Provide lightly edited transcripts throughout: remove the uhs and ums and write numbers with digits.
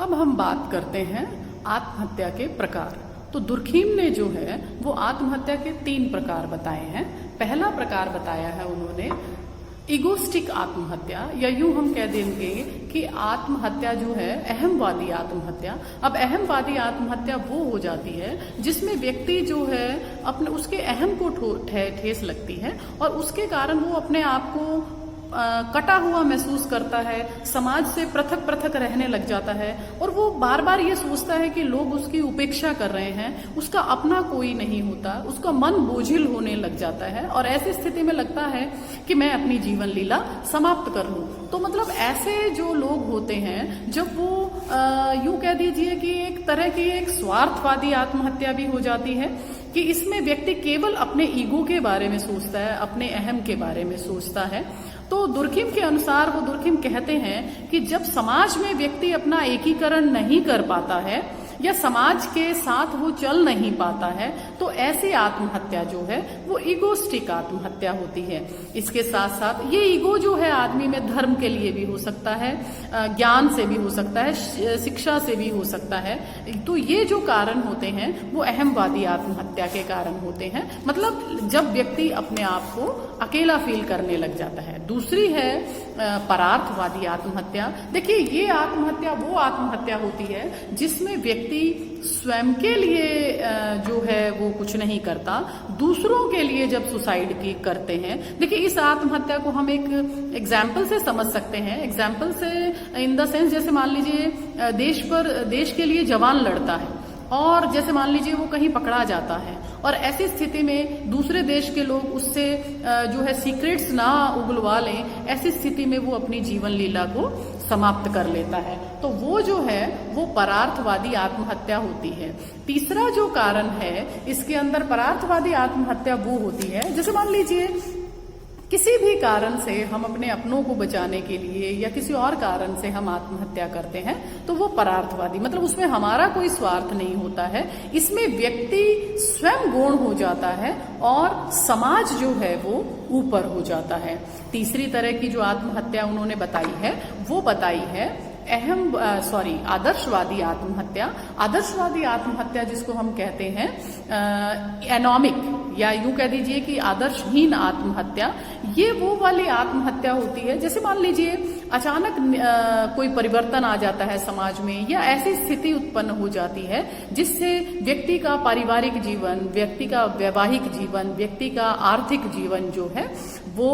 अब हम बात करते हैं आत्महत्या के प्रकार। तो दुर्खीम ने जो है वो आत्महत्या के 3 प्रकार बताए हैं। पहला प्रकार बताया है उन्होंने इगोस्टिक आत्महत्या, या यूं हम कह देंगे कि आत्महत्या जो है अहमवादी आत्महत्या। अब अहमवादी आत्महत्या वो हो जाती है जिसमें व्यक्ति जो है अपने उसके अहम को ठेस लगती है और उसके कारण वो अपने आप को कटा हुआ महसूस करता है, समाज से पृथक पृथक रहने लग जाता है और वो बार बार ये सोचता है कि लोग उसकी उपेक्षा कर रहे हैं, उसका अपना कोई नहीं होता, उसका मन बोझिल होने लग जाता है और ऐसी स्थिति में लगता है कि मैं अपनी जीवन लीला समाप्त कर लूं। तो मतलब ऐसे जो लोग होते हैं जब वो यूं कह दीजिए कि एक तरह की एक स्वार्थवादी आत्महत्या भी हो जाती है कि इसमें व्यक्ति केवल अपने ईगो के बारे में सोचता है, अपने अहम के बारे में सोचता है। तो दुर्खिम के अनुसार वो दुर्खिम कहते हैं कि जब समाज में व्यक्ति अपना एकीकरण नहीं कर पाता है या समाज के साथ वो चल नहीं पाता है तो ऐसी आत्महत्या जो है वो ईगोस्टिक आत्महत्या होती है। इसके साथ साथ ये ईगो जो है आदमी में धर्म के लिए भी हो सकता है, ज्ञान से भी हो सकता है, शिक्षा से भी हो सकता है। तो ये जो कारण होते हैं वो अहमवादी आत्महत्या के कारण होते हैं, मतलब जब व्यक्ति अपने आप को अकेला फील करने लग जाता है। दूसरी है परार्थवादी आत्महत्या। देखिए ये आत्महत्या वो आत्महत्या होती है जिसमें व्यक्ति स्वयं के लिए जो है वो कुछ नहीं करता, दूसरों के लिए जब सुसाइड की करते हैं। देखिए इस आत्महत्या को हम एक एग्जाम्पल से समझ सकते हैं। एग्जाम्पल से इन द सेंस जैसे मान लीजिए देश के लिए जवान लड़ता है और जैसे मान लीजिए वो कहीं पकड़ा जाता है और ऐसी स्थिति में दूसरे देश के लोग उससे जो है सीक्रेट्स ना उगलवा लें, ऐसी स्थिति में वो अपनी जीवन लीला को समाप्त कर लेता है। तो वो जो है वो परार्थवादी आत्महत्या होती है। तीसरा जो कारण है इसके अंदर परार्थवादी आत्महत्या वो होती है जैसे मान लीजिए किसी भी कारण से हम अपने अपनों को बचाने के लिए या किसी और कारण से हम आत्महत्या करते हैं तो वो परार्थवादी, मतलब उसमें हमारा कोई स्वार्थ नहीं होता है। इसमें व्यक्ति स्वयं गौण हो जाता है और समाज जो है वो ऊपर हो जाता है। तीसरी तरह की जो आत्महत्या उन्होंने बताई है वो बताई है आदर्शवादी आत्महत्या। आदर्शवादी आत्महत्या जिसको हम कहते हैं एनॉमिक, या यूं कह दीजिए कि आदर्शहीन आत्महत्या, ये वो वाली आत्महत्या होती है जैसे मान लीजिए अचानक कोई परिवर्तन आ जाता है समाज में या ऐसी स्थिति उत्पन्न हो जाती है जिससे व्यक्ति का पारिवारिक जीवन, व्यक्ति का वैवाहिक जीवन, व्यक्ति का आर्थिक जीवन जो है वो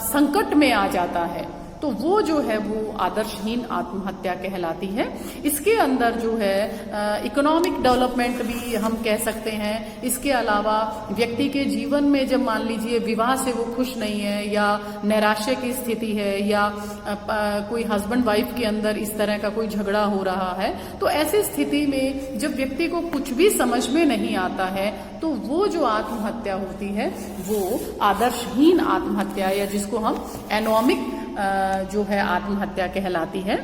संकट में आ जाता है, तो वो जो है वो आदर्शहीन आत्महत्या कहलाती है। इसके अंदर जो है इकोनॉमिक डेवलपमेंट भी हम कह सकते हैं। इसके अलावा व्यक्ति के जीवन में जब मान लीजिए विवाह से वो खुश नहीं है या नैराश्य की स्थिति है या कोई हस्बैंड वाइफ के अंदर इस तरह का कोई झगड़ा हो रहा है, तो ऐसी स्थिति में जब व्यक्ति को कुछ भी समझ में नहीं आता है तो वो जो आत्महत्या होती है वो आदर्शहीन आत्महत्या या जिसको हम एनॉमिक जो है आत्महत्या कहलाती है।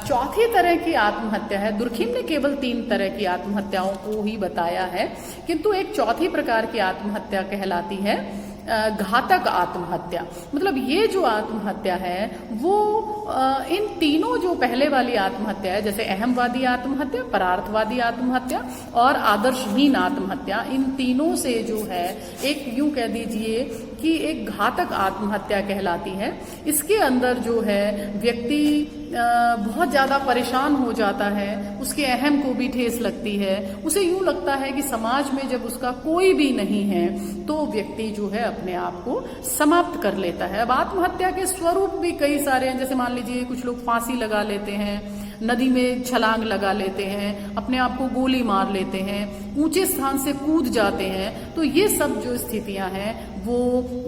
चौथी तरह की आत्महत्या है, दुर्खिम ने केवल 3 तरह की आत्महत्याओं को ही बताया है, किंतु एक चौथी प्रकार की आत्महत्या कहलाती है घातक आत्महत्या। मतलब ये जो आत्महत्या है वो इन तीनों जो पहले वाली आत्महत्या है जैसे अहमवादी आत्महत्या, परार्थवादी आत्महत्या और आदर्शहीन आत्महत्या, इन तीनों से जो है एक यूं कह दीजिए कि एक घातक आत्महत्या कहलाती है। इसके अंदर जो है व्यक्ति बहुत ज्यादा परेशान हो जाता है, उसके अहम को भी ठेस लगती है, उसे यूं लगता है कि समाज में जब उसका कोई भी नहीं है तो व्यक्ति जो है अपने आप को समाप्त कर लेता है। अब आत्महत्या के स्वरूप भी कई सारे हैं, जैसे मान लीजिए कुछ लोग फांसी लगा लेते हैं, नदी में छलांग लगा लेते हैं, अपने आप को गोली मार लेते हैं, ऊंचे स्थान से कूद जाते हैं। तो ये सब जो स्थितियां हैं वो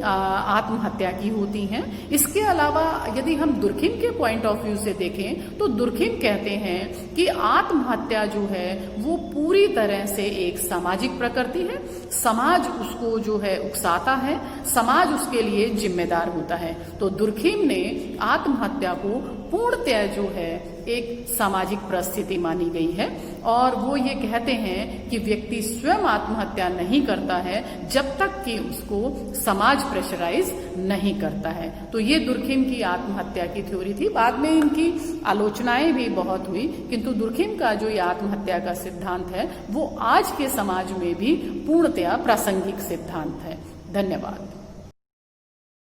आत्महत्या की होती हैं। इसके अलावा यदि हम दुर्खिम के पॉइंट ऑफ व्यू से देखें तो दुर्खिम कहते हैं कि आत्महत्या जो है वो पूरी तरह से एक सामाजिक प्रकृति है। समाज उसको जो है उकसाता है, समाज उसके लिए जिम्मेदार होता है। तो दुर्खिम ने आत्महत्या को पूर्णतः जो है एक सामाजिक परिस्थिति मानी गई है और वो ये कहते हैं कि व्यक्ति स्वयं आत्महत्या नहीं करता है जब तक कि उसको समाज प्रेशराइज नहीं करता है। तो ये दुर्खिम की आत्महत्या की थ्योरी थी। बाद में इनकी आलोचनाएं भी बहुत हुई, किंतु दुर्खिम का जो ये आत्महत्या का सिद्धांत है वो आज के समाज में भी पूर्णतया प्रासंगिक सिद्धांत है। धन्यवाद।